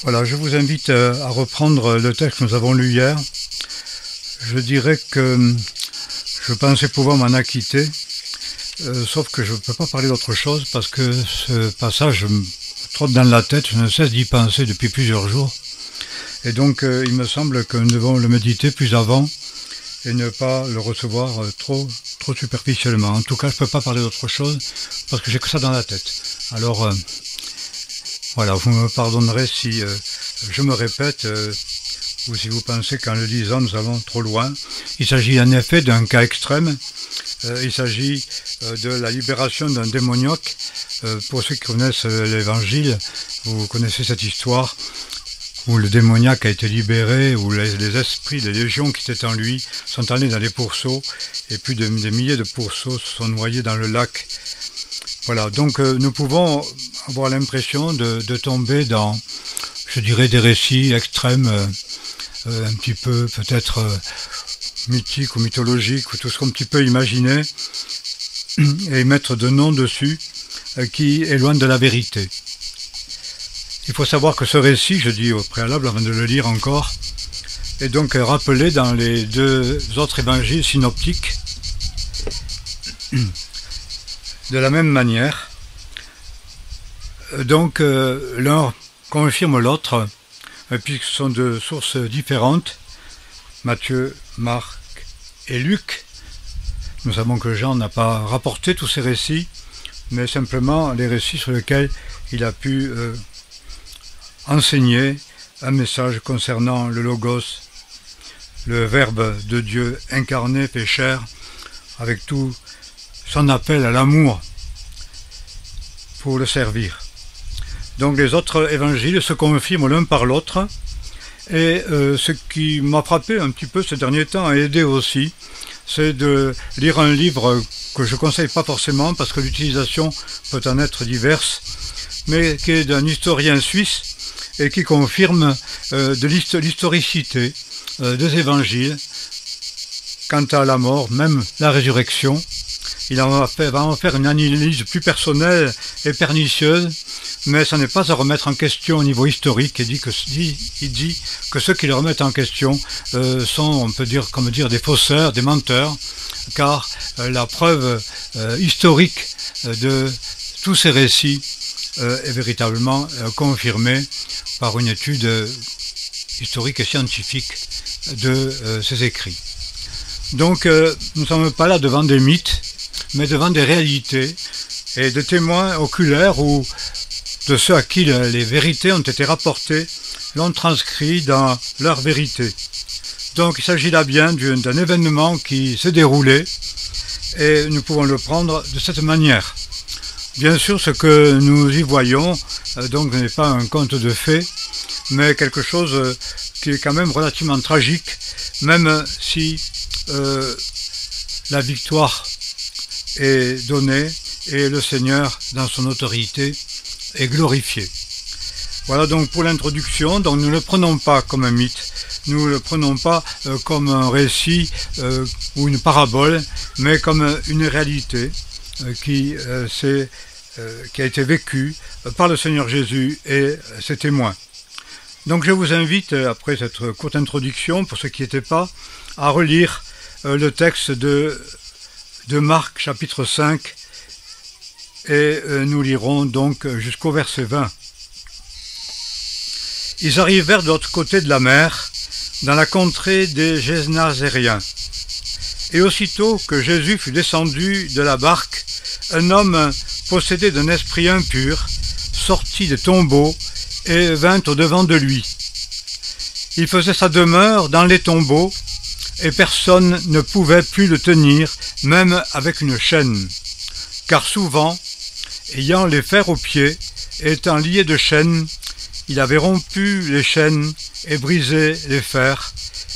Voilà, je vous invite à reprendre le texte que nous avons lu hier. Je dirais que je pensais pouvoir m'en acquitter, sauf que je ne peux pas parler d'autre chose parce que ce passage me trotte dans la tête, je ne cesse d'y penser depuis plusieurs jours. Et donc il me semble que nous devons le méditer plus avant et ne pas le recevoir trop superficiellement. En tout cas, je ne peux pas parler d'autre chose parce que j'ai que ça dans la tête. Alors voilà, vous me pardonnerez si je me répète ou si vous pensez qu'en le disant nous allons trop loin. Il s'agit en effet d'un cas extrême. Il s'agit de la libération d'un démoniaque. Pour ceux qui connaissent l'évangile, vous connaissez cette histoire où le démoniaque a été libéré, où les esprits, les légions qui étaient en lui sont allés dans les pourceaux et plus des milliers de pourceaux se sont noyés dans le lac. Voilà, donc nous pouvons avoir l'impression de tomber dans, je dirais, des récits extrêmes, un petit peu peut-être mythiques ou mythologiques, ou tout ce qu'on peut imaginer, et mettre de noms dessus qui est loin de la vérité. Il faut savoir que ce récit, je dis au préalable avant de le lire encore, est donc rappelé dans les deux autres évangiles synoptiques de la même manière. Donc l'un confirme l'autre, puisque ce sont deux sources différentes, Matthieu, Marc et Luc. Nous savons que Jean n'a pas rapporté tous ces récits, mais simplement les récits sur lesquels il a pu enseigner un message concernant le Logos, le Verbe de Dieu incarné, fait chair, avec tout son appel à l'amour pour le servir. Donc les autres évangiles se confirment l'un par l'autre, et ce qui m'a frappé un petit peu ces derniers temps, a aidé aussi, c'est de lire un livre que je ne conseille pas forcément parce que l'utilisation peut en être diverse, mais qui est d'un historien suisse et qui confirme de l'historicité des évangiles quant à la mort, même la résurrection. Il va en faire une analyse plus personnelle et pernicieuse, mais ça n'est pas à remettre en question au niveau historique. Il dit que ceux qui le remettent en question sont, on peut dire, des faussaires, des menteurs, car la preuve historique de tous ces récits est véritablement confirmée par une étude historique et scientifique de ces écrits. Donc nous ne sommes pas là devant des mythes, mais devant des réalités et des témoins oculaires ou de ceux à qui les vérités ont été rapportées l'ont transcrit dans leur vérité. Donc il s'agit là bien d'un événement qui s'est déroulé et nous pouvons le prendre de cette manière. Bien sûr, ce que nous y voyons donc n'est pas un conte de fées, mais quelque chose qui est quand même relativement tragique, même si la victoire est donnée et le Seigneur, dans son autorité, est glorifié. Voilà donc pour l'introduction. Donc nous ne le prenons pas comme un mythe, nous ne le prenons pas comme un récit ou une parabole, mais comme une réalité qui a été vécue par le Seigneur Jésus et ses témoins. Donc je vous invite, après cette courte introduction, pour ceux qui n'y étaient pas, à relire le texte de Marc chapitre 5, et nous lirons donc jusqu'au verset 20. Ils arrivèrent de l'autre côté de la mer, dans la contrée des Génaséréens. Et aussitôt que Jésus fut descendu de la barque, un homme possédé d'un esprit impur sortit des tombeaux et vint au-devant de lui. Il faisait sa demeure dans les tombeaux, et personne ne pouvait plus le tenir, même avec une chaîne. Car souvent, ayant les fers aux pieds, et étant lié de chaînes, il avait rompu les chaînes et brisé les fers,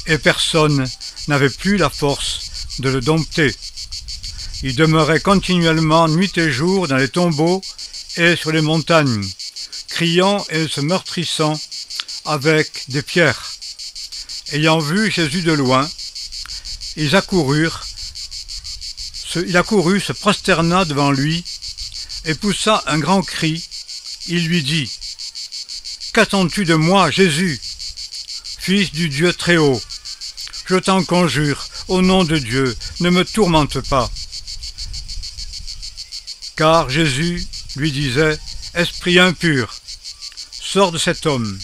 et personne n'avait plus la force de le dompter. Il demeurait continuellement nuit et jour dans les tombeaux et sur les montagnes, criant et se meurtrissant avec des pierres. Ayant vu Jésus de loin, il accourut, se prosterna devant lui et poussa un grand cri. Il lui dit « qu'attends-tu de moi, Jésus, Fils du Dieu très haut? Je t'en conjure, au nom de Dieu, ne me tourmente pas. » Car Jésus lui disait, « Esprit impur, sors de cet homme. »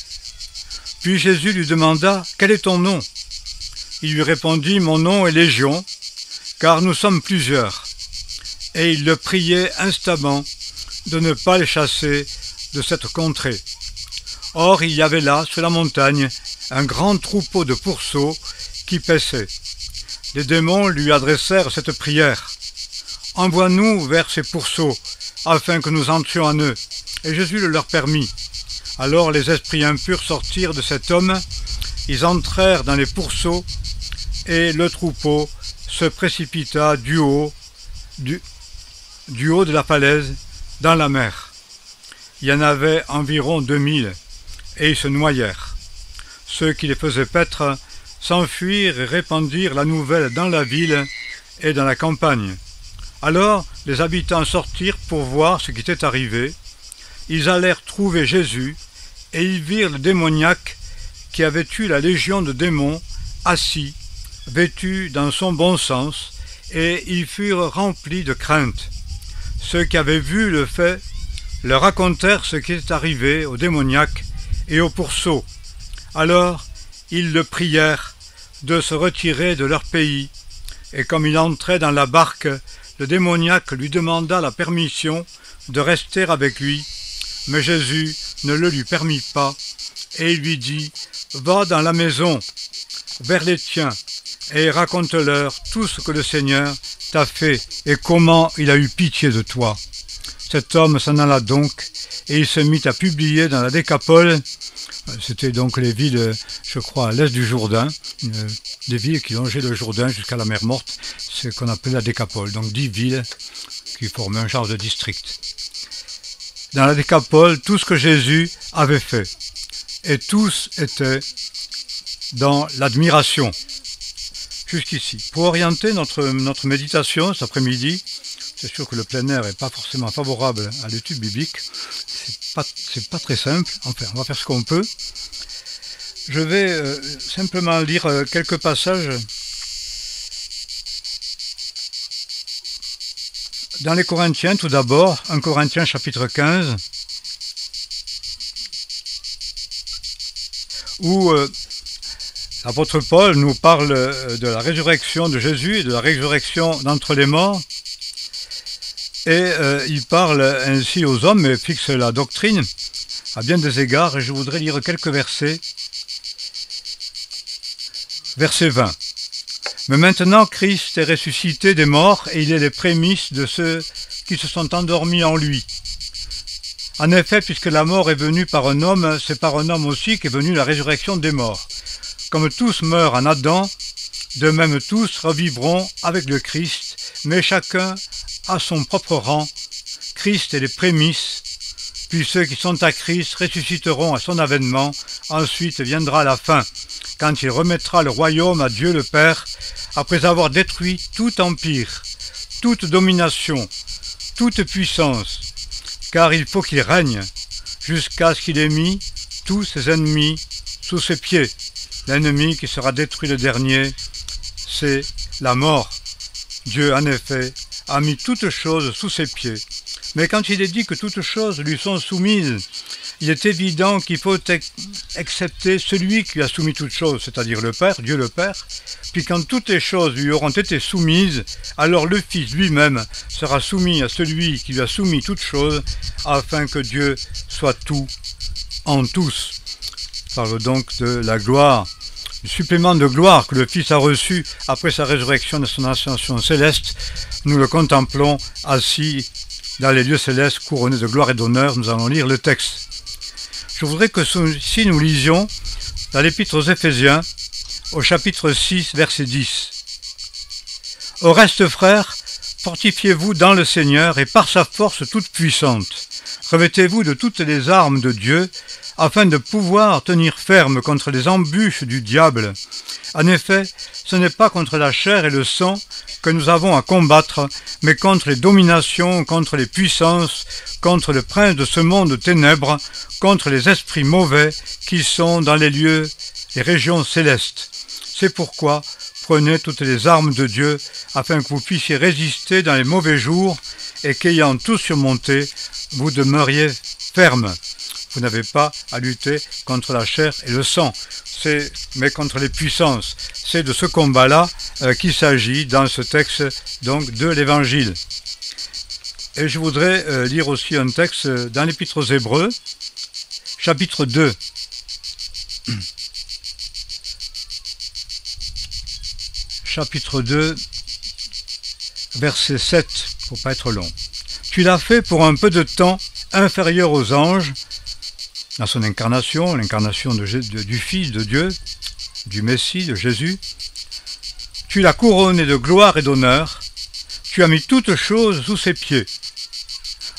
Puis Jésus lui demanda, « Quel est ton nom ?» Il lui répondit, « Mon nom est Légion, car nous sommes plusieurs. » Et il le priait instamment de ne pas les chasser de cette contrée. Or, il y avait là, sur la montagne, un grand troupeau de pourceaux qui paissaient. Les démons lui adressèrent cette prière. « Envoie-nous vers ces pourceaux, afin que nous entrions en eux. » Et Jésus le leur permit. Alors les esprits impurs sortirent de cet homme, ils entrèrent dans les pourceaux, et le troupeau se précipita du haut de la falaise dans la mer. Il y en avait environ 2000, et ils se noyèrent. Ceux qui les faisaient paître s'enfuirent et répandirent la nouvelle dans la ville et dans la campagne. Alors les habitants sortirent pour voir ce qui était arrivé. Ils allèrent trouver Jésus, et ils virent le démoniaque qui avait eu la légion de démons assis, vêtu dans son bon sens, et ils furent remplis de crainte. Ceux qui avaient vu le fait leur racontèrent ce qui était arrivé au démoniaque et au pourceau. Alors ils le prièrent de se retirer de leur pays, et comme il entrait dans la barque, le démoniaque lui demanda la permission de rester avec lui, mais Jésus ne le lui permit pas, et il lui dit, « Va dans la maison, vers les tiens, et raconte-leur tout ce que le Seigneur t'a fait, et comment il a eu pitié de toi. » Cet homme s'en alla donc, et il se mit à publier dans la Décapole. C'était donc les villes, je crois, à l'est du Jourdain, des villes qui longeaient le Jourdain jusqu'à la mer Morte, ce qu'on appelait la Décapole, donc 10 villes qui formaient un genre de district. Dans la Décapole, tout ce que Jésus avait fait, et tous étaient dans l'admiration. Jusqu'ici. Pour orienter notre méditation cet après-midi, c'est sûr que le plein air n'est pas forcément favorable à l'étude biblique, c'est pas très simple, enfin on va faire ce qu'on peut. Je vais simplement lire quelques passages dans les Corinthiens, tout d'abord, 1 Corinthiens chapitre 15, où l'apôtre Paul nous parle de la résurrection de Jésus et de la résurrection d'entre les morts, et il parle ainsi aux hommes et fixe la doctrine à bien des égards, et je voudrais lire quelques versets. Verset 20. « Mais maintenant Christ est ressuscité des morts, et il est les prémices de ceux qui se sont endormis en lui. En effet, puisque la mort est venue par un homme, c'est par un homme aussi qu'est venue la résurrection des morts. Comme tous meurent en Adam, de même tous revivront avec le Christ, mais chacun à son propre rang. Christ est les prémices, puis ceux qui sont à Christ ressusciteront à son avènement. Ensuite viendra la fin, quand il remettra le royaume à Dieu le Père, après avoir détruit tout empire, toute domination, toute puissance, car il faut qu'il règne, jusqu'à ce qu'il ait mis tous ses ennemis sous ses pieds. L'ennemi qui sera détruit le dernier, c'est la mort. Dieu, en effet, a mis toutes choses sous ses pieds. Mais quand il est dit que toutes choses lui sont soumises, il est évident qu'il faut accepter celui qui a soumis toutes choses, c'est-à-dire le Père, Dieu le Père. Puis quand toutes les choses lui auront été soumises, alors le Fils lui-même sera soumis à celui qui lui a soumis toutes choses, afin que Dieu soit tout en tous. On parle donc de la gloire, du supplément de gloire que le Fils a reçu après sa résurrection de son ascension céleste. Nous le contemplons assis dans les lieux célestes, couronné de gloire et d'honneur. Nous allons lire le texte. Je voudrais que ici nous lisions dans l'épître aux Éphésiens, au chapitre 6, verset 10. « Au reste, frères, fortifiez-vous dans le Seigneur et par sa force toute puissante. Revêtez-vous de toutes les armes de Dieu, afin de pouvoir tenir ferme contre les embûches du diable. En effet, ce n'est pas contre la chair et le sang que nous avons à combattre, mais contre les dominations, contre les puissances, contre le prince de ce monde de ténèbres, contre les esprits mauvais qui sont dans les lieux, les régions célestes. C'est pourquoi prenez toutes les armes de Dieu, afin que vous puissiez résister dans les mauvais jours, et qu'ayant tout surmonté, vous demeuriez ferme. Vous n'avez pas à lutter contre la chair et le sang, mais contre les puissances. C'est de ce combat-là qu'il s'agit dans ce texte donc, de l'Évangile. Et je voudrais lire aussi un texte dans l'Épître aux Hébreux, chapitre 2. Chapitre 2, verset 7, pour ne pas être long. « Tu l'as fait pour un peu de temps inférieur aux anges, dans son incarnation, l'incarnation du Fils de Dieu, du Messie, de Jésus. Tu l'as couronné de gloire et d'honneur, tu as mis toutes choses sous ses pieds.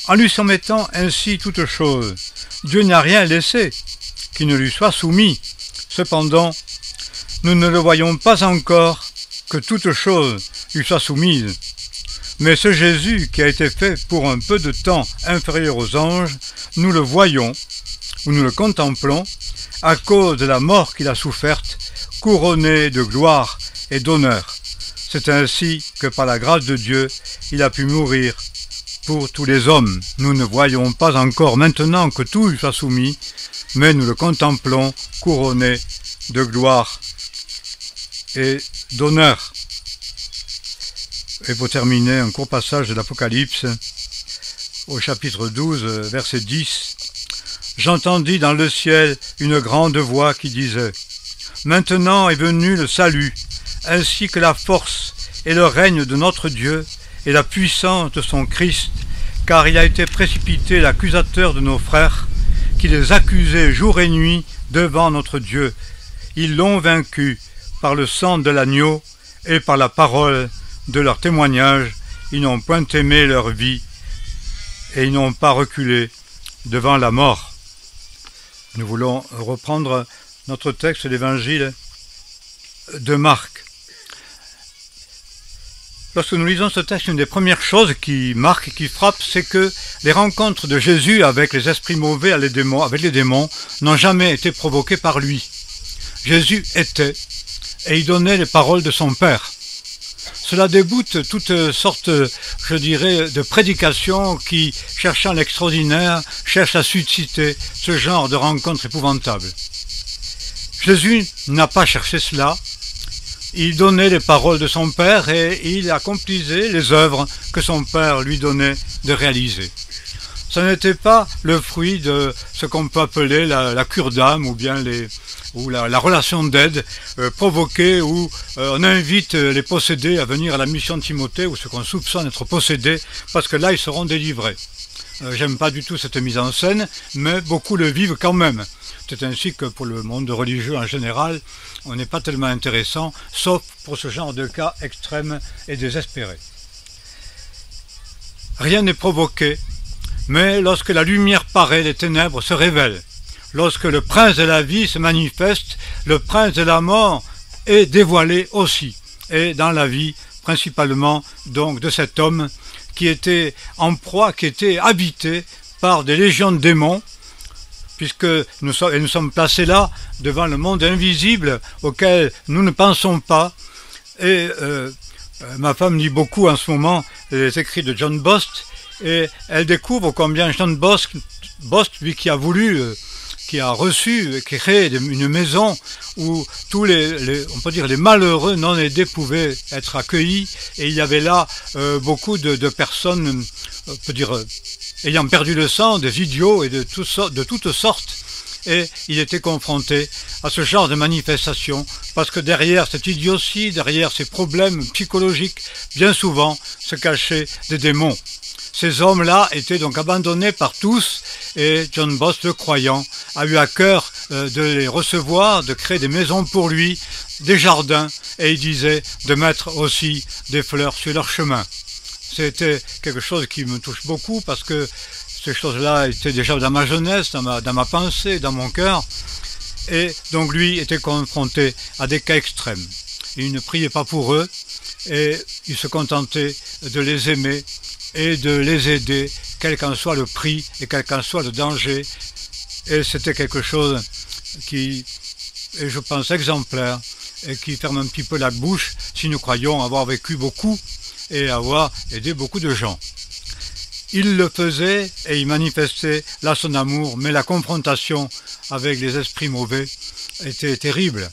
En lui soumettant ainsi toutes choses, Dieu n'a rien laissé qui ne lui soit soumis. Cependant, nous ne le voyons pas encore que toutes choses lui soient soumises. Mais ce Jésus qui a été fait pour un peu de temps inférieur aux anges, nous le voyons, ou nous le contemplons, à cause de la mort qu'il a soufferte, couronné de gloire et d'honneur. C'est ainsi que par la grâce de Dieu, il a pu mourir pour tous les hommes. Nous ne voyons pas encore maintenant que tout lui soit soumis, mais nous le contemplons couronné de gloire et d'honneur. Et pour terminer, un court passage de l'Apocalypse, au chapitre 12, verset 10. « J'entendis dans le ciel une grande voix qui disait « Maintenant est venu le salut, ainsi que la force et le règne de notre Dieu et la puissance de son Christ, car il a été précipité l'accusateur de nos frères, qui les accusait jour et nuit devant notre Dieu. Ils l'ont vaincu par le sang de l'agneau et par la parole de leur témoignage. Ils n'ont point aimé leur vie et ils n'ont pas reculé devant la mort. » Nous voulons reprendre notre texte de l'Évangile de Marc. Lorsque nous lisons ce texte, une des premières choses qui marque et qui frappe, c'est que les rencontres de Jésus avec les esprits mauvais, avec les démons, n'ont jamais été provoquées par lui. Jésus était, et il donnait les paroles de son Père. Cela déboute toute sorte, je dirais, de prédication qui, cherchant l'extraordinaire, cherche à susciter ce genre de rencontres épouvantables. Jésus n'a pas cherché cela. Il donnait les paroles de son Père et il accomplissait les œuvres que son Père lui donnait de réaliser. Ce n'était pas le fruit de ce qu'on peut appeler la cure d'âme ou bien la relation d'aide provoquée où on invite les possédés à venir à la mission de Timothée ou ceux qu'on soupçonne être possédés parce que là ils seront délivrés. J'aime pas du tout cette mise en scène, mais beaucoup le vivent quand même. C'est ainsi que pour le monde religieux en général, on n'est pas tellement intéressant, sauf pour ce genre de cas extrêmes et désespérés. Rien n'est provoqué, mais lorsque la lumière paraît, les ténèbres se révèlent. Lorsque le prince de la vie se manifeste, le prince de la mort est dévoilé aussi. Et dans la vie, principalement donc de cet homme qui était en proie, qui était habité par des légions de démons, puisque nous sommes placés là devant le monde invisible auquel nous ne pensons pas. Et ma femme lit beaucoup en ce moment les écrits de John Bost, et elle découvre combien John Bost, lui qui a voulu, qui a reçu, qui a créé une maison où tous on peut dire les malheureux non aidés pouvaient être accueillis, et il y avait là beaucoup de personnes, on peut dire, ayant perdu le sang, des idiots et de toutes sortes, et il était confronté à ce genre de manifestation, parce que derrière cette idiotie, derrière ces problèmes psychologiques, bien souvent se cachaient des démons. Ces hommes-là étaient donc abandonnés par tous, et John Bost, le croyant, a eu à cœur de les recevoir, de créer des maisons pour lui, des jardins, et il disait de mettre aussi des fleurs sur leur chemin. C'était quelque chose qui me touche beaucoup, parce que ces choses-là étaient déjà dans ma jeunesse, dans ma pensée, dans mon cœur, et donc lui était confronté à des cas extrêmes. Il ne priait pas pour eux, et il se contentait de les aimer et de les aider quel qu'en soit le prix et quel qu'en soit le danger. Et c'était quelque chose qui est, je pense, exemplaire et qui ferme un petit peu la bouche si nous croyons avoir vécu beaucoup et avoir aidé beaucoup de gens. Il le faisait et il manifestait là son amour, mais la confrontation avec les esprits mauvais était terrible.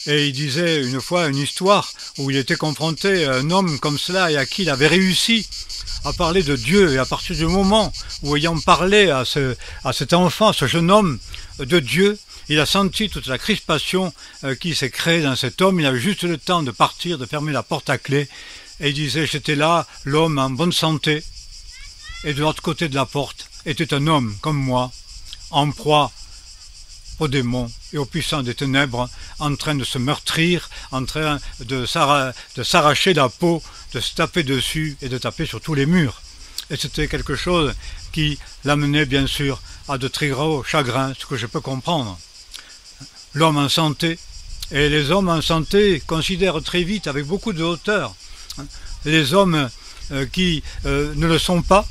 Et il disait une fois une histoire où il était confronté à un homme comme cela et à qui il avait réussi à parler de Dieu. Et à partir du moment où, ayant parlé à cet enfant, à ce jeune homme de Dieu, il a senti toute la crispation qui s'est créée dans cet homme. Il avait juste le temps de partir, de fermer la porte à clé. Et il disait, j'étais là, l'homme en bonne santé. Et de l'autre côté de la porte était un homme comme moi, en proie aux démons et aux puissants des ténèbres, en train de se meurtrir, en train de s'arracher la peau, de se taper dessus et de taper sur tous les murs. Et c'était quelque chose qui l'amenait bien sûr à de très gros chagrins, ce que je peux comprendre. L'homme en santé, et les hommes en santé considèrent très vite avec beaucoup de hauteur les hommes qui ne le sont pas.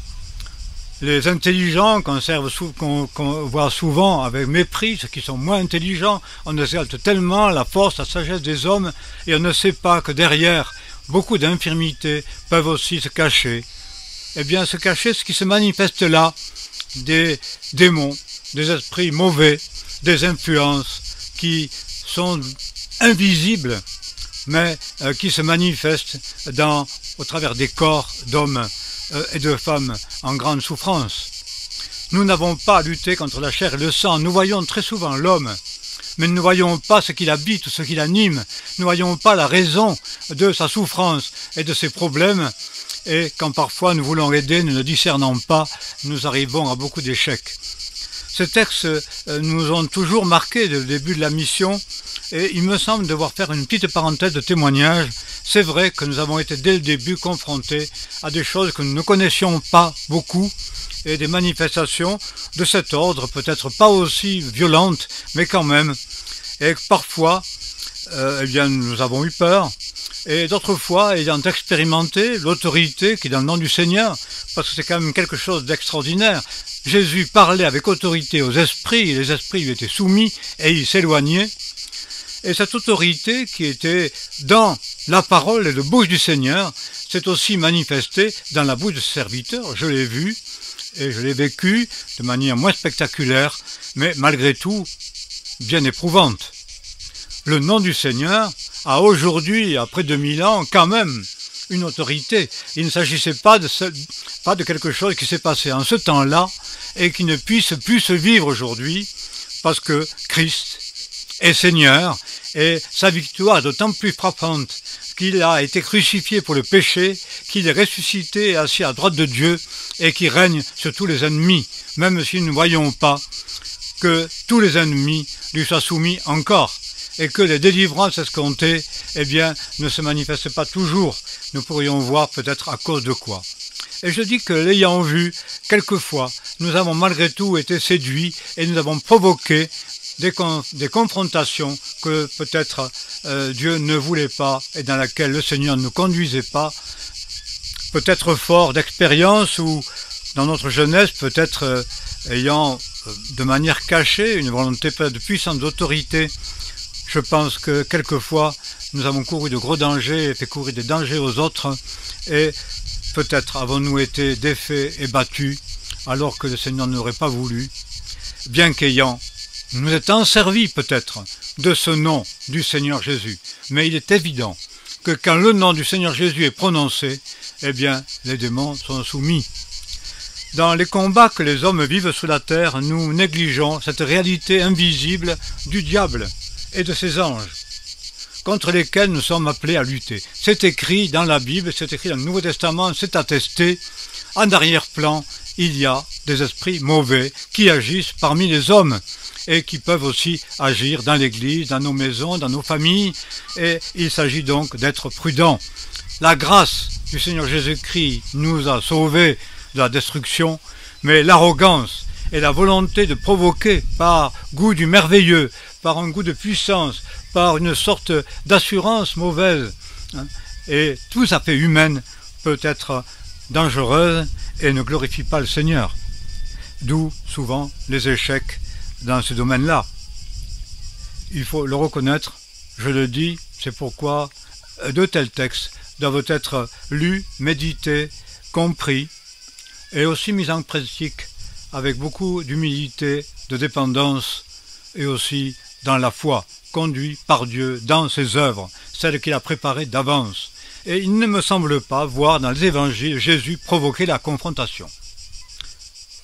Les intelligents qu'on voit souvent avec mépris, ceux qui sont moins intelligents, on exalte tellement la force, la sagesse des hommes, et on ne sait pas que derrière, beaucoup d'infirmités peuvent aussi se cacher. Eh bien, se cacher ce qui se manifeste là, des démons, des esprits mauvais, des influences qui sont invisibles, mais qui se manifestent au travers des corps d'hommes et de femmes en grande souffrance. Nous n'avons pas à lutter contre la chair et le sang. Nous voyons très souvent l'homme, mais nous ne voyons pas ce qu'il habite ou ce qu'il anime. Nous ne voyons pas la raison de sa souffrance et de ses problèmes. Et quand parfois nous voulons aider, nous ne discernons pas, nous arrivons à beaucoup d'échecs. Ces textes nous ont toujours marqués dès le début de la mission, et il me semble devoir faire une petite parenthèse de témoignage. C'est vrai que nous avons été dès le début confrontés à des choses que nous ne connaissions pas beaucoup, et des manifestations de cet ordre, peut-être pas aussi violentes, mais quand même. Et parfois, eh bien, nous avons eu peur, et d'autres fois, ayant expérimenté l'autorité qui est dans le nom du Seigneur, parce que c'est quand même quelque chose d'extraordinaire. Jésus parlait avec autorité aux esprits, et les esprits lui étaient soumis, et ils s'éloignaient. Et cette autorité qui était dans la parole et la bouche du Seigneur s'est aussi manifestée dans la bouche de ses serviteurs. Je l'ai vu et je l'ai vécu de manière moins spectaculaire, mais malgré tout bien éprouvante. Le nom du Seigneur a aujourd'hui, après 2000 ans, quand même une autorité. Il ne s'agissait pas de quelque chose qui s'est passé en ce temps-là et qui ne puisse plus se vivre aujourd'hui, parce que Christ est Seigneur, et sa victoire est d'autant plus frappante qu'il a été crucifié pour le péché, qu'il est ressuscité et assis à droite de Dieu, et qui règne sur tous les ennemis, même si nous ne voyons pas que tous les ennemis lui soient soumis encore, et que les délivrances escomptées, eh bien, ne se manifestent pas toujours. Nous pourrions voir peut-être à cause de quoi. Et je dis que l'ayant vu, quelquefois, nous avons malgré tout été séduits, et nous avons provoqué des confrontations que peut-être Dieu ne voulait pas et dans laquelle le Seigneur ne nous conduisait pas, peut-être fort d'expérience ou dans notre jeunesse, peut-être ayant de manière cachée une volonté de puissance d'autorité. Je pense que quelquefois nous avons couru de gros dangers et fait courir des dangers aux autres, et peut-être avons-nous été défaits et battus alors que le Seigneur n'aurait pas voulu, bien qu'ayant nous étant servis peut-être de ce nom du Seigneur Jésus. Mais il est évident que quand le nom du Seigneur Jésus est prononcé, eh bien, les démons sont soumis. Dans les combats que les hommes vivent sous la terre, nous négligeons cette réalité invisible du diable et de ses anges, contre lesquels nous sommes appelés à lutter. C'est écrit dans la Bible, c'est écrit dans le Nouveau Testament, c'est attesté. En arrière-plan, il y a des esprits mauvais qui agissent parmi les hommes et qui peuvent aussi agir dans l'église, dans nos maisons, dans nos familles. Et il s'agit donc d'être prudent. La grâce du Seigneur Jésus-Christ nous a sauvés de la destruction, mais l'arrogance et la volonté de provoquer par goût du merveilleux, par un goût de puissance, par une sorte d'assurance mauvaise, et tout à fait humaine, peut être dangereuse et ne glorifie pas le Seigneur. D'où souvent les échecs dans ce domaine-là. Il faut le reconnaître, je le dis, c'est pourquoi de tels textes doivent être lus, médités, compris et aussi mis en pratique avec beaucoup d'humilité, de dépendance et aussi dans la foi, conduit par Dieu dans ses œuvres, celles qu'il a préparées d'avance. Et il ne me semble pas voir dans les évangiles Jésus provoquer la confrontation.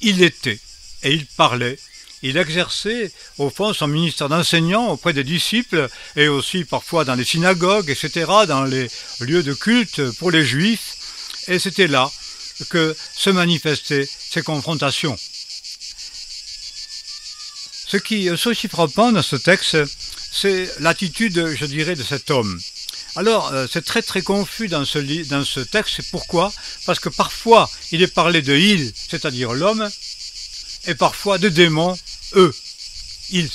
Il était et il parlait. Il exerçait, au fond, son ministère d'enseignant auprès des disciples et aussi parfois dans les synagogues, etc., dans les lieux de culte pour les Juifs. Et c'était là que se manifestaient ces confrontations. Ce qui est aussi frappant dans ce texte, c'est l'attitude, je dirais, de cet homme. Alors, c'est très confus dans ce texte. Pourquoi? Parce que parfois, il est parlé de « il », c'est-à-dire l'homme, et parfois de démons, eux, ils,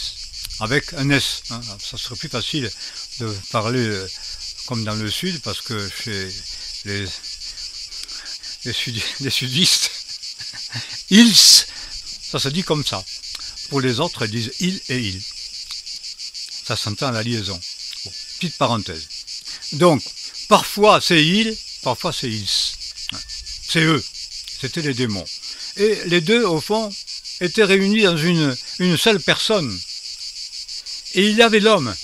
avec un S. Hein. Ça serait plus facile de parler comme dans le Sud, parce que chez les sudistes, ils, ça se dit comme ça. Pour les autres, ils disent il et il. Ça s'entend à la liaison. Bon, petite parenthèse. Donc, parfois c'est il, parfois c'est ils. C'est eux. C'était les démons. Et les deux, au fond, étaient réunis dans une seule personne. Et il y avait l'homme.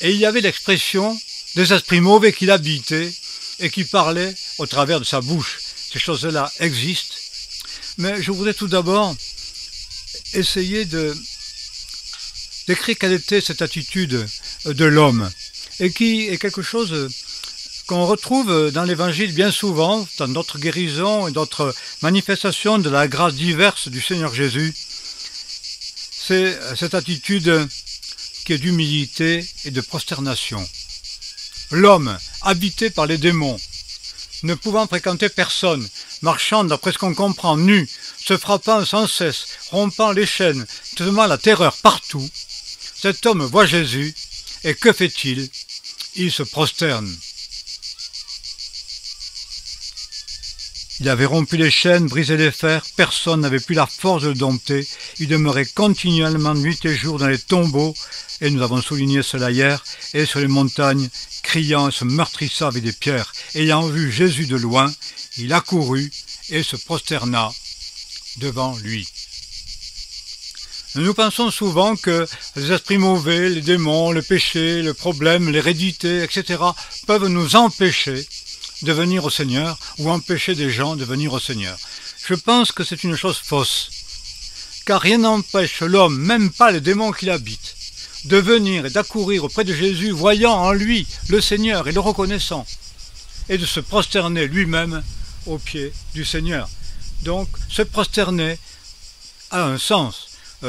Et il y avait l'expression des esprits mauvais qui l'habitaient et qui parlaient au travers de sa bouche. Ces choses-là existent. Mais je voudrais tout d'abord essayer d'écrire quelle était cette attitude de l'homme, et qui est quelque chose qu'on retrouve dans l'Évangile bien souvent, dans d'autres guérisons et d'autres manifestations de la grâce diverse du Seigneur Jésus. C'est cette attitude qui est d'humilité et de prosternation. L'homme, habité par les démons, ne pouvant fréquenter personne, marchant d'après ce qu'on comprend, nu, se frappant sans cesse, rompant les chaînes, semant la terreur partout, cet homme voit Jésus, et que fait-il? Il se prosterne. Il avait rompu les chaînes, brisé les fers, personne n'avait plus la force de le dompter, il demeurait continuellement nuit et jour dans les tombeaux, et nous avons souligné cela hier, et sur les montagnes, criant et se meurtrissant avec des pierres. Ayant vu Jésus de loin, il accourut et se prosterna devant lui. Nous pensons souvent que les esprits mauvais, les démons, le péché, le problème, l'hérédité, etc. peuvent nous empêcher de venir au Seigneur ou empêcher des gens de venir au Seigneur. Je pense que c'est une chose fausse, car rien n'empêche l'homme, même pas les démons qui l'habitent, de venir et d'accourir auprès de Jésus, voyant en lui le Seigneur et le reconnaissant, et de se prosterner lui-même aux pieds du Seigneur. Donc, se prosterner a un sens.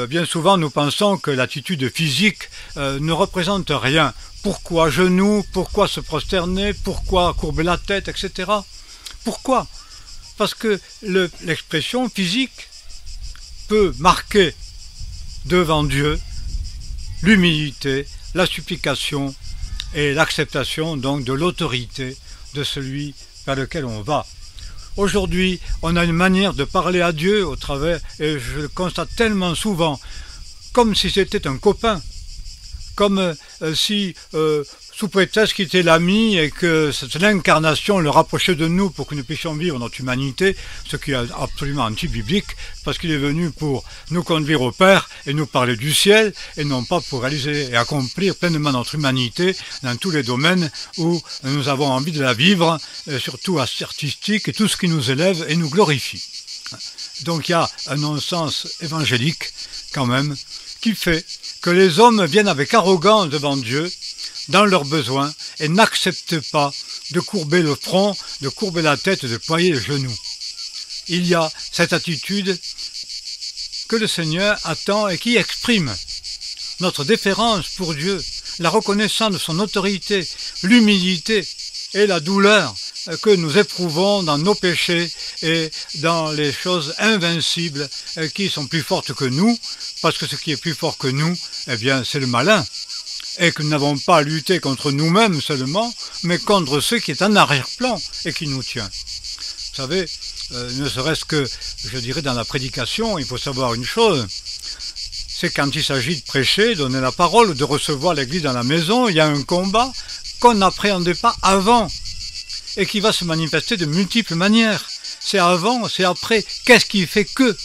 Bien souvent, nous pensons que l'attitude physique ne représente rien. Pourquoi genoux? Pourquoi se prosterner? Pourquoi courber la tête, etc. Pourquoi? Parce que l'expression physique peut marquer devant Dieu l'humilité, la supplication et l'acceptation donc de l'autorité de celui vers lequel on va. Aujourd'hui, on a une manière de parler à Dieu au travers, et je le constate tellement souvent, comme si c'était un copain, comme si, sous prétexte qu'il était l'ami et que cette incarnation le rapprochait de nous pour que nous puissions vivre notre humanité, ce qui est absolument anti-biblique, parce qu'il est venu pour nous conduire au Père et nous parler du ciel, et non pas pour réaliser et accomplir pleinement notre humanité dans tous les domaines où nous avons envie de la vivre, surtout artistique, et tout ce qui nous élève et nous glorifie. Donc il y a un non-sens évangélique, quand même, qui fait que les hommes viennent avec arrogance devant Dieu, dans leurs besoins, et n'acceptent pas de courber le front, de courber la tête, de ployer les genoux. Il y a cette attitude que le Seigneur attend et qui exprime notre déférence pour Dieu, la reconnaissance de son autorité, l'humilité et la douleur que nous éprouvons dans nos péchés et dans les choses invincibles qui sont plus fortes que nous, parce que ce qui est plus fort que nous, eh bien, c'est le malin. Et que nous n'avons pas à lutter contre nous-mêmes seulement, mais contre ce qui est en arrière-plan et qui nous tient. Vous savez, ne serait-ce que, je dirais, dans la prédication, il faut savoir une chose, c'est quand il s'agit de prêcher, donner la parole, de recevoir l'Église dans la maison, il y a un combat qu'on n'appréhendait pas avant et qui va se manifester de multiples manières. C'est avant, c'est après. Qu'est-ce qui fait que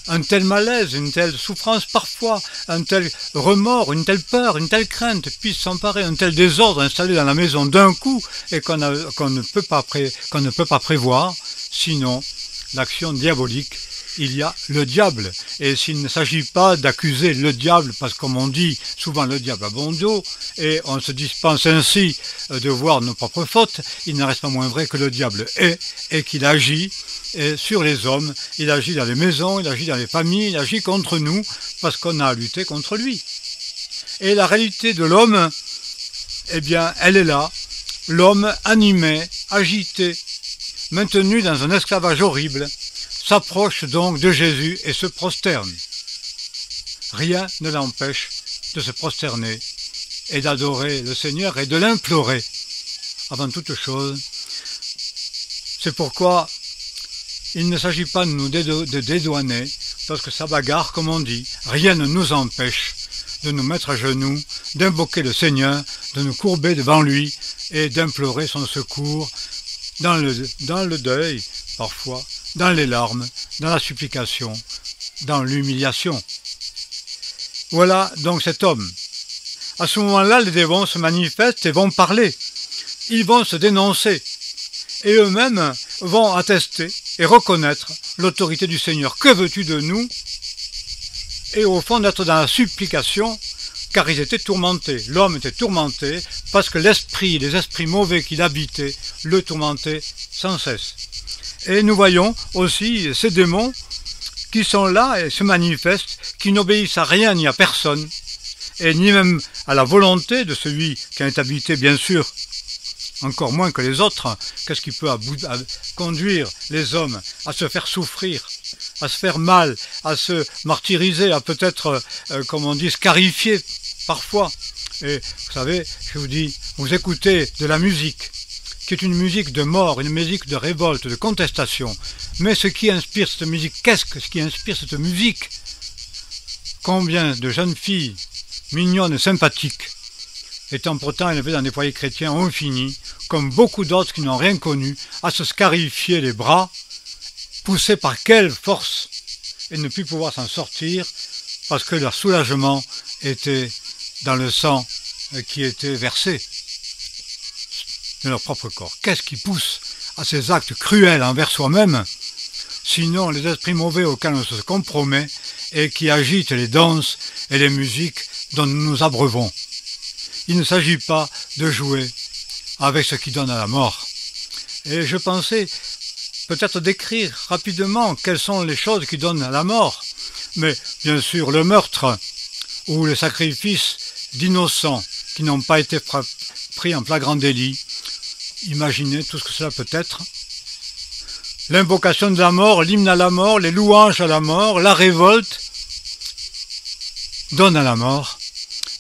un tel malaise, une telle souffrance parfois, un tel remords, une telle peur, une telle crainte puisse s'emparer, un tel désordre installé dans la maison d'un coup et qu'on ne peut pas prévoir, sinon l'action diabolique, il y a le diable. Et s'il ne s'agit pas d'accuser le diable, parce que comme on dit souvent le diable a bon dos, et on se dispense ainsi de voir nos propres fautes, il n'en reste pas moins vrai que le diable est, et qu'il agit sur les hommes, il agit dans les maisons, il agit dans les familles, il agit contre nous, parce qu'on a à lutter contre lui. Et la réalité de l'homme, eh bien, elle est là. L'homme animé, agité, maintenu dans un esclavage horrible, s'approche donc de Jésus et se prosterne. Rien ne l'empêche de se prosterner et d'adorer le Seigneur et de l'implorer avant toute chose. C'est pourquoi il ne s'agit pas de nous dédouaner, parce que ça bagarre, comme on dit. Rien ne nous empêche de nous mettre à genoux, d'invoquer le Seigneur, de nous courber devant lui et d'implorer son secours dans le deuil, parfois, dans les larmes, dans la supplication, dans l'humiliation. Voilà donc cet homme. À ce moment-là, les démons se manifestent et vont parler. Ils vont se dénoncer. Et eux-mêmes vont attester et reconnaître l'autorité du Seigneur. Que veux-tu de nous? Et au fond d'être dans la supplication, car ils étaient tourmentés. L'homme était tourmenté parce que l'esprit, les esprits mauvais qu'il habitait, le tourmentaient sans cesse. Et nous voyons aussi ces démons qui sont là et se manifestent, qui n'obéissent à rien ni à personne, et ni même à la volonté de celui qui est habité, bien sûr, encore moins que les autres. Qu'est-ce qui peut conduire les hommes à se faire souffrir, à se faire mal, à se martyriser, à peut-être, comme on dit, scarifier parfois. Et vous savez, je vous dis, vous écoutez de la musique, qui est une musique de mort, une musique de révolte, de contestation. Mais ce qui inspire cette musique, qu'est-ce qui inspire cette musique? Combien de jeunes filles, mignonnes et sympathiques, étant pourtant élevées dans des foyers chrétiens, ont fini, comme beaucoup d'autres qui n'ont rien connu, à se scarifier les bras, poussés par quelle force, et ne plus pouvoir s'en sortir, parce que leur soulagement était dans le sang qui était versé de leur propre corps. Qu'est-ce qui pousse à ces actes cruels envers soi-même, sinon les esprits mauvais auxquels on se compromet et qui agitent les danses et les musiques dont nous nous abreuvons. Il ne s'agit pas de jouer avec ce qui donne à la mort. Et je pensais peut-être décrire rapidement quelles sont les choses qui donnent à la mort. Mais bien sûr, le meurtre ou le sacrifice d'innocents qui n'ont pas été pris en flagrant délit. Imaginez tout ce que cela peut être. L'invocation de la mort, l'hymne à la mort, les louanges à la mort, la révolte donne à la mort.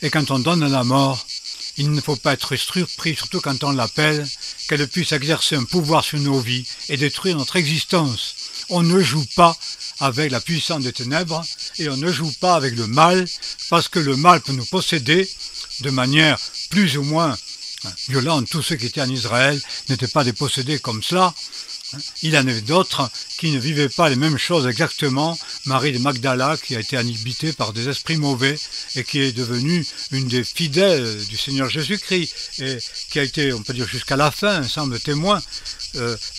Et quand on donne à la mort, il ne faut pas être surpris, surtout quand on l'appelle, qu'elle puisse exercer un pouvoir sur nos vies et détruire notre existence. On ne joue pas avec la puissance des ténèbres et on ne joue pas avec le mal, parce que le mal peut nous posséder de manière plus ou moins violente. Tous ceux qui étaient en Israël n'étaient pas des possédés comme cela. Il y en avait d'autres qui ne vivaient pas les mêmes choses exactement. Marie de Magdala, qui a été habitée par des esprits mauvais et qui est devenue une des fidèles du Seigneur Jésus-Christ et qui a été, on peut dire jusqu'à la fin, un semble témoin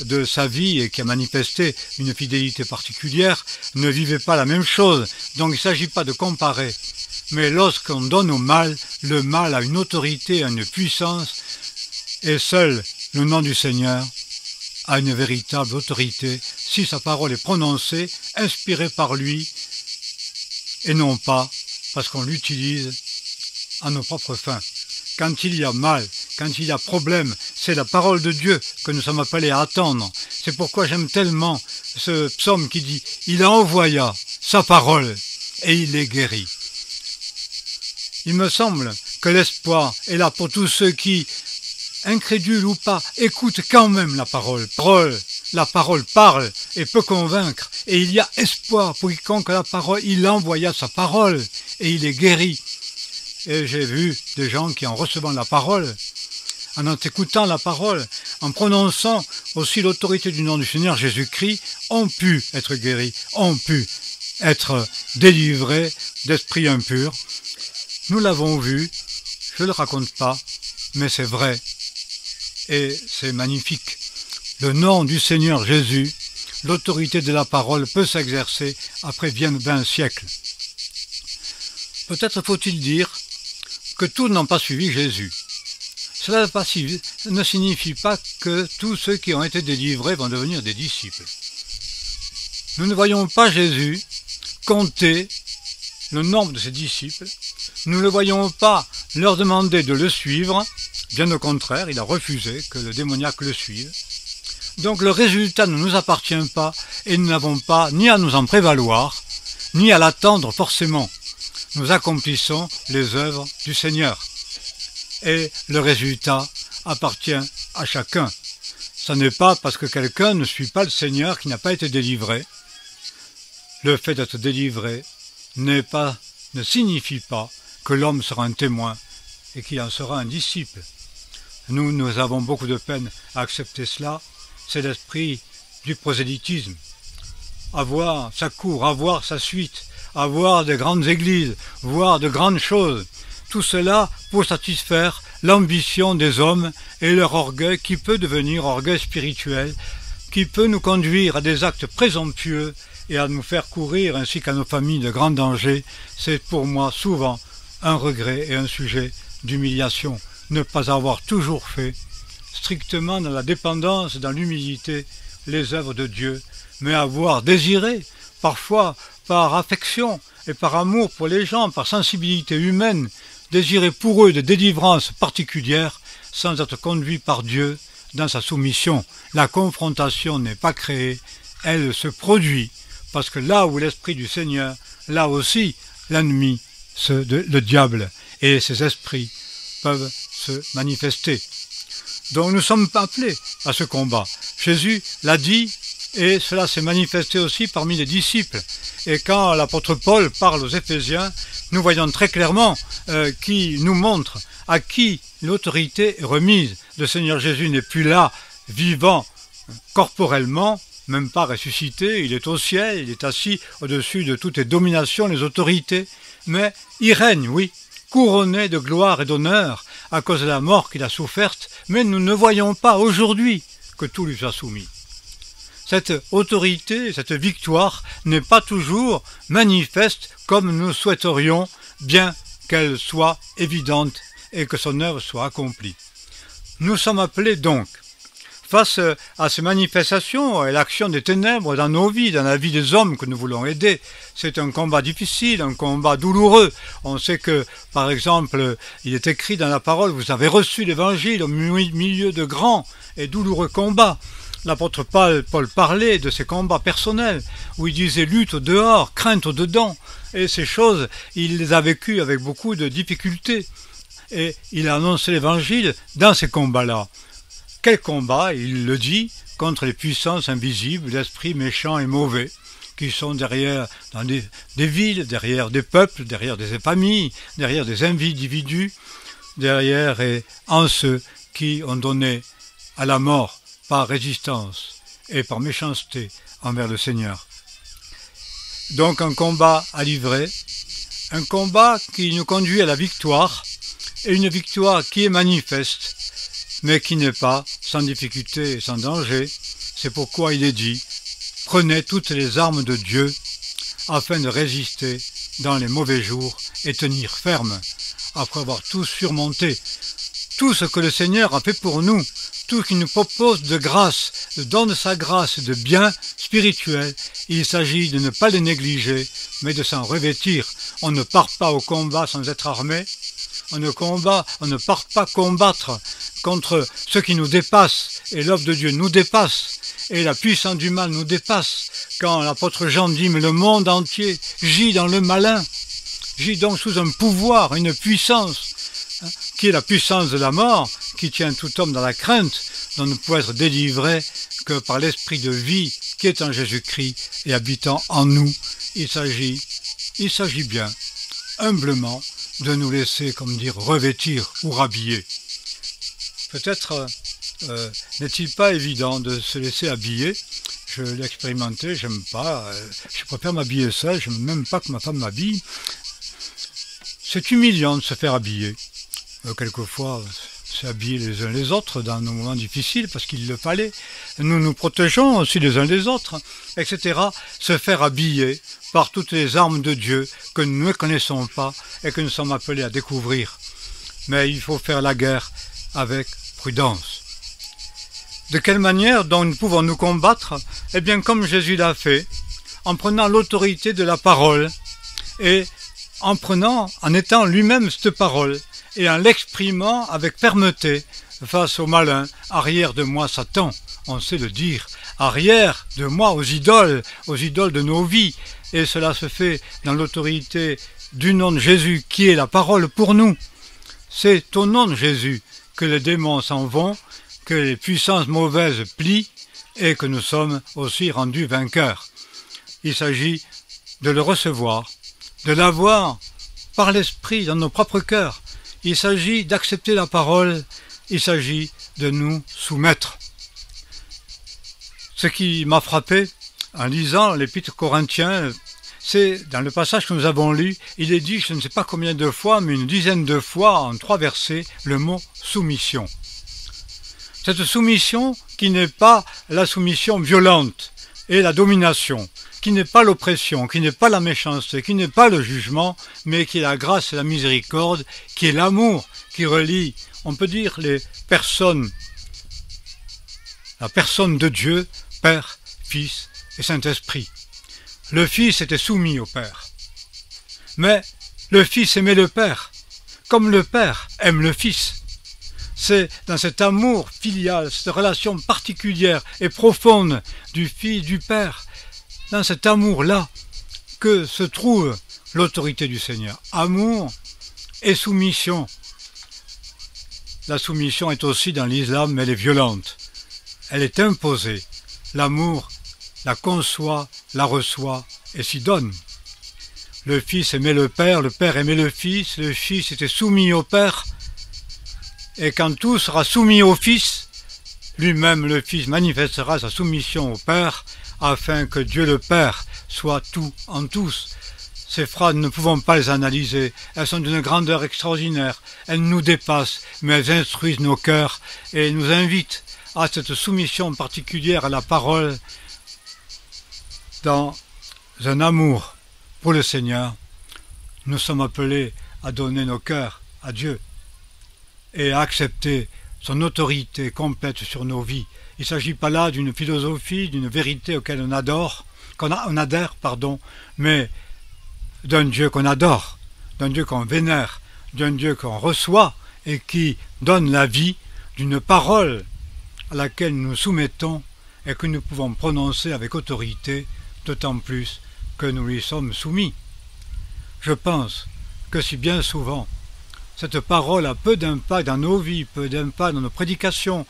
de sa vie et qui a manifesté une fidélité particulière, ne vivait pas la même chose. Donc il ne s'agit pas de comparer. Mais lorsqu'on donne au mal, le mal a une autorité, a une puissance, et seul le nom du Seigneur a une véritable autorité si sa parole est prononcée, inspirée par lui, et non pas parce qu'on l'utilise à nos propres fins. Quand il y a mal, quand il y a problème, c'est la parole de Dieu que nous sommes appelés à attendre. C'est pourquoi j'aime tellement ce psaume qui dit « Il envoya sa parole et il les guérit ». Il me semble que l'espoir est là pour tous ceux qui, incrédules ou pas, écoutent quand même la parole. Parole La parole parle et peut convaincre, et il y a espoir pour quiconque la parole. Il envoya sa parole, et il est guéri. Et j'ai vu des gens qui, en recevant la parole, en écoutant la parole, en prononçant aussi l'autorité du nom du Seigneur Jésus-Christ, ont pu être guéris, ont pu être délivrés d'esprits impurs. Nous l'avons vu, je ne le raconte pas, mais c'est vrai, et c'est magnifique. Le nom du Seigneur Jésus, l'autorité de la parole peut s'exercer après 20 siècles. Peut-être faut-il dire que tous n'ont pas suivi Jésus. Cela ne signifie pas que tous ceux qui ont été délivrés vont devenir des disciples. Nous ne voyons pas Jésus compter le nombre de ses disciples. Nous ne le voyons pas leur demander de le suivre. Bien au contraire, il a refusé que le démoniaque le suive. Donc le résultat ne nous appartient pas et nous n'avons pas ni à nous en prévaloir, ni à l'attendre forcément. Nous accomplissons les œuvres du Seigneur. Et le résultat appartient à chacun. Ce n'est pas parce que quelqu'un ne suit pas le Seigneur qui n'a pas été délivré. Le fait d'être délivré ne signifie pas que l'homme sera un témoin et qu'il en sera un disciple. Nous avons beaucoup de peine à accepter cela. C'est l'esprit du prosélytisme. Avoir sa cour, avoir sa suite, avoir de grandes églises, voir de grandes choses. Tout cela pour satisfaire l'ambition des hommes et leur orgueil qui peut devenir orgueil spirituel, qui peut nous conduire à des actes présomptueux et à nous faire courir ainsi qu'à nos familles de grands dangers. C'est pour moi souvent un regret et un sujet d'humiliation. Ne pas avoir toujours fait strictement dans la dépendance, dans l'humilité, les œuvres de Dieu, mais avoir désiré, parfois par affection et par amour pour les gens, par sensibilité humaine, désirer pour eux des délivrances particulières sans être conduit par Dieu dans sa soumission. La confrontation n'est pas créée, elle se produit, parce que là où l'Esprit du Seigneur, là aussi l'ennemi, le diable et ses esprits peuvent se manifester. Donc nous sommes appelés à ce combat. Jésus l'a dit et cela s'est manifesté aussi parmi les disciples. Et quand l'apôtre Paul parle aux Éphésiens, nous voyons très clairement qui nous montre à qui l'autorité est remise. Le Seigneur Jésus n'est plus là, vivant corporellement, même pas ressuscité, il est au ciel, il est assis au-dessus de toutes les dominations, les autorités, mais il règne, oui, couronné de gloire et d'honneur à cause de la mort qu'il a soufferte, mais nous ne voyons pas aujourd'hui que tout lui soit soumis. Cette autorité, cette victoire n'est pas toujours manifeste comme nous souhaiterions, bien qu'elle soit évidente et que son œuvre soit accomplie. Nous sommes appelés donc, face à ces manifestations et l'action des ténèbres dans nos vies, dans la vie des hommes que nous voulons aider, c'est un combat difficile, un combat douloureux. On sait que, par exemple, il est écrit dans la parole, vous avez reçu l'évangile au milieu de grands et douloureux combats. L'apôtre Paul parlait de ses combats personnels, où il disait lutte au dehors, crainte au dedans, et ces choses, il les a vécues avec beaucoup de difficultés. Et il a annoncé l'évangile dans ces combats-là. Quel combat, il le dit, contre les puissances invisibles, d'esprits méchants et mauvais, qui sont derrière dans des villes, derrière des peuples, derrière des familles, derrière des individus, derrière et en ceux qui ont donné à la mort par résistance et par méchanceté envers le Seigneur. Donc un combat à livrer, un combat qui nous conduit à la victoire, et une victoire qui est manifeste, mais qui n'est pas sans difficulté et sans danger. C'est pourquoi il est dit, prenez toutes les armes de Dieu, afin de résister dans les mauvais jours et tenir ferme, après avoir tout surmonté. Tout ce que le Seigneur a fait pour nous, tout ce qu'il nous propose de grâce, de don de sa grâce, de biens spirituels, il s'agit de ne pas les négliger, mais de s'en revêtir. On ne part pas au combat sans être armé. On ne part pas combattre contre ce qui nous dépasse, et l'œuvre de Dieu nous dépasse, et la puissance du mal nous dépasse. Quand l'apôtre Jean dit, mais le monde entier gît dans le malin, gît donc sous un pouvoir, une puissance, qui est la puissance de la mort, qui tient tout homme dans la crainte, dont ne peut être délivré que par l'esprit de vie qui est en Jésus-Christ et habitant en nous, il s'agit bien, humblement, de nous laisser, comme dire, revêtir ou rhabiller. Peut-être n'est-il pas évident de se laisser habiller. Je l'ai expérimenté, j'aime pas, je préfère m'habiller seul, je n'aime même pas que ma femme m'habille. C'est humiliant de se faire habiller. Quelquefois, s'habiller les uns les autres dans nos moments difficiles, parce qu'il le fallait. Nous nous protégeons aussi les uns les autres, etc. Se faire habiller par toutes les armes de Dieu que nous ne connaissons pas et que nous sommes appelés à découvrir. Mais il faut faire la guerre avec prudence. De quelle manière donc pouvons-nous combattre? Eh bien, comme Jésus l'a fait, en prenant l'autorité de la parole et en étant lui-même cette parole et en l'exprimant avec fermeté face au malin. Arrière de moi, Satan, on sait le dire. Arrière de moi aux idoles de nos vies. Et cela se fait dans l'autorité du nom de Jésus qui est la parole pour nous. C'est au nom de Jésus que les démons s'en vont, que les puissances mauvaises plient et que nous sommes aussi rendus vainqueurs. Il s'agit de le recevoir, de l'avoir par l'esprit dans nos propres cœurs. Il s'agit d'accepter la parole, il s'agit de nous soumettre. Ce qui m'a frappé en lisant l'Épître aux Corinthiens, c'est dans le passage que nous avons lu, il est dit, je ne sais pas combien de fois, mais une dizaine de fois, en 3 versets, le mot soumission. Cette soumission qui n'est pas la soumission violente et la domination, qui n'est pas l'oppression, qui n'est pas la méchanceté, qui n'est pas le jugement, mais qui est la grâce et la miséricorde, qui est l'amour, qui relie, on peut dire, les personnes, la personne de Dieu, Père, Fils et Saint-Esprit. Le Fils était soumis au Père. Mais le Fils aimait le Père, comme le Père aime le Fils. C'est dans cet amour filial, cette relation particulière et profonde du Fils, du Père, dans cet amour-là, que se trouve l'autorité du Seigneur. Amour et soumission. La soumission est aussi dans l'islam, mais elle est violente. Elle est imposée. L'amour la conçoit, la reçoit et s'y donne. Le Fils aimait le Père aimait le Fils était soumis au Père, et quand tout sera soumis au Fils, lui-même le Fils manifestera sa soumission au Père, afin que Dieu le Père soit tout en tous. Ces phrases, nous ne pouvons pas les analyser, elles sont d'une grandeur extraordinaire, elles nous dépassent, mais elles instruisent nos cœurs et nous invitent à cette soumission particulière à la parole, dans un amour pour le Seigneur. Nous sommes appelés à donner nos cœurs à Dieu et à accepter son autorité complète sur nos vies. Il ne s'agit pas là d'une philosophie, d'une vérité auquel on adhère, mais d'un Dieu qu'on adore, d'un Dieu qu'on vénère, d'un Dieu qu'on reçoit et qui donne la vie, d'une parole à laquelle nous nous soumettons et que nous pouvons prononcer avec autorité, d'autant plus que nous lui sommes soumis. Je pense que si bien souvent cette parole a peu d'impact dans nos vies, peu d'impact dans nos prédications,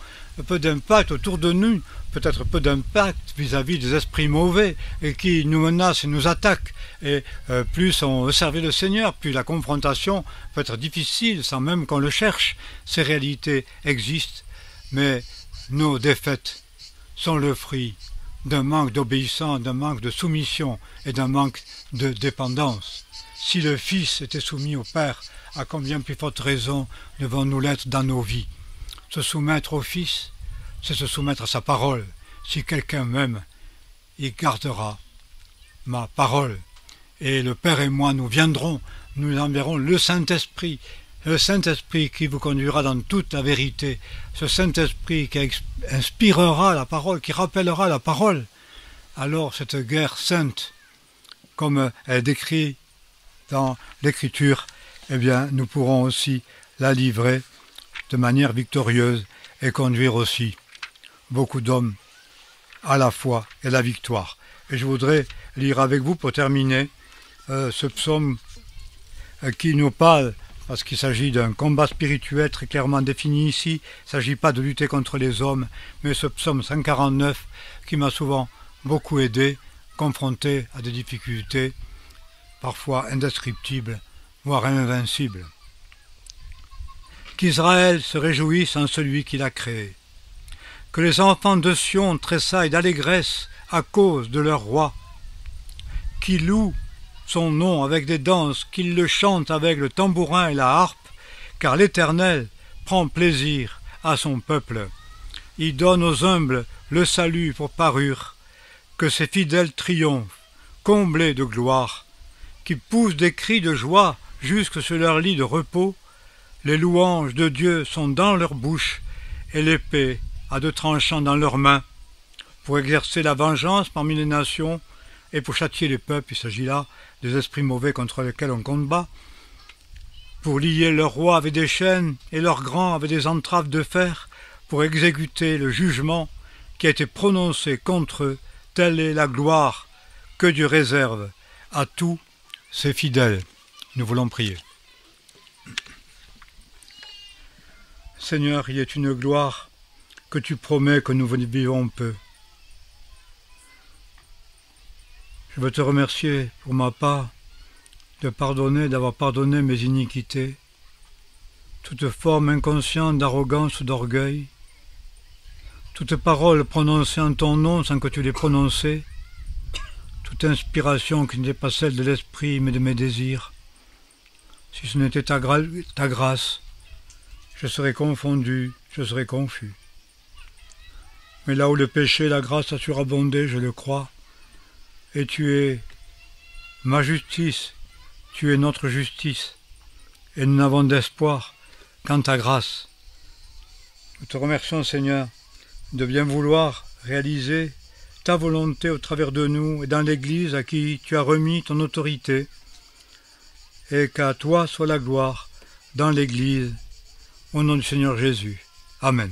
peu d'impact autour de nous, peut-être peu d'impact vis-à-vis des esprits mauvais et qui nous menacent et nous attaquent. Et plus on veut servir le Seigneur, plus la confrontation peut être difficile sans même qu'on le cherche. Ces réalités existent, mais nos défaites sont le fruit d'un manque d'obéissance, d'un manque de soumission et d'un manque de dépendance. Si le Fils était soumis au Père, à combien plus forte raison devons-nous l'être dans nos vies? Se soumettre au Fils, c'est se soumettre à sa parole. Si quelqu'un m'aime, il gardera ma parole. Et le Père et moi, nous viendrons, nous enverrons le Saint-Esprit qui vous conduira dans toute la vérité, ce Saint-Esprit qui inspirera la parole, qui rappellera la parole. Alors cette guerre sainte, comme elle est décrite dans l'Écriture, eh bien nous pourrons aussi la livrer de manière victorieuse et conduire aussi beaucoup d'hommes à la foi et la victoire. Et je voudrais lire avec vous pour terminer ce psaume qui nous parle parce qu'il s'agit d'un combat spirituel très clairement défini ici. Il ne s'agit pas de lutter contre les hommes, mais ce psaume 149 qui m'a souvent beaucoup aidé, confronté à des difficultés parfois indescriptibles, voire invincibles. Qu'Israël se réjouisse en celui qui l'a créé. Que les enfants de Sion tressaillent d'allégresse à cause de leur roi. Qui loue son nom avec des danses, qu'ils le chantent avec le tambourin et la harpe, car l'Éternel prend plaisir à son peuple. Il donne aux humbles le salut pour parure, que ses fidèles triomphent, comblés de gloire, qui poussent des cris de joie jusque sur leur lit de repos. Les louanges de Dieu sont dans leur bouche, et l'épée a deux tranchants dans leurs mains, pour exercer la vengeance parmi les nations, et pour châtier les peuples. Il s'agit là des esprits mauvais contre lesquels on combat, pour lier leurs rois avec des chaînes et leurs grands avec des entraves de fer, pour exécuter le jugement qui a été prononcé contre eux. Telle est la gloire que Dieu réserve à tous ses fidèles. Nous voulons prier. Seigneur, il est une gloire que tu promets que nous vivons peu. Je veux te remercier pour ma part d'avoir pardonné mes iniquités, toute forme inconsciente d'arrogance ou d'orgueil, toute parole prononcée en ton nom sans que tu l'aies prononcée, toute inspiration qui n'était pas celle de l'esprit mais de mes désirs. Si ce n'était ta grâce, je serais confondu, je serais confus. Mais là où le péché et la grâce a surabondé, je le crois, et tu es ma justice, tu es notre justice, et nous n'avons d'espoir qu'en ta grâce. Nous te remercions, Seigneur, de bien vouloir réaliser ta volonté au travers de nous et dans l'Église à qui tu as remis ton autorité, et qu'à toi soit la gloire dans l'Église, au nom du Seigneur Jésus. Amen.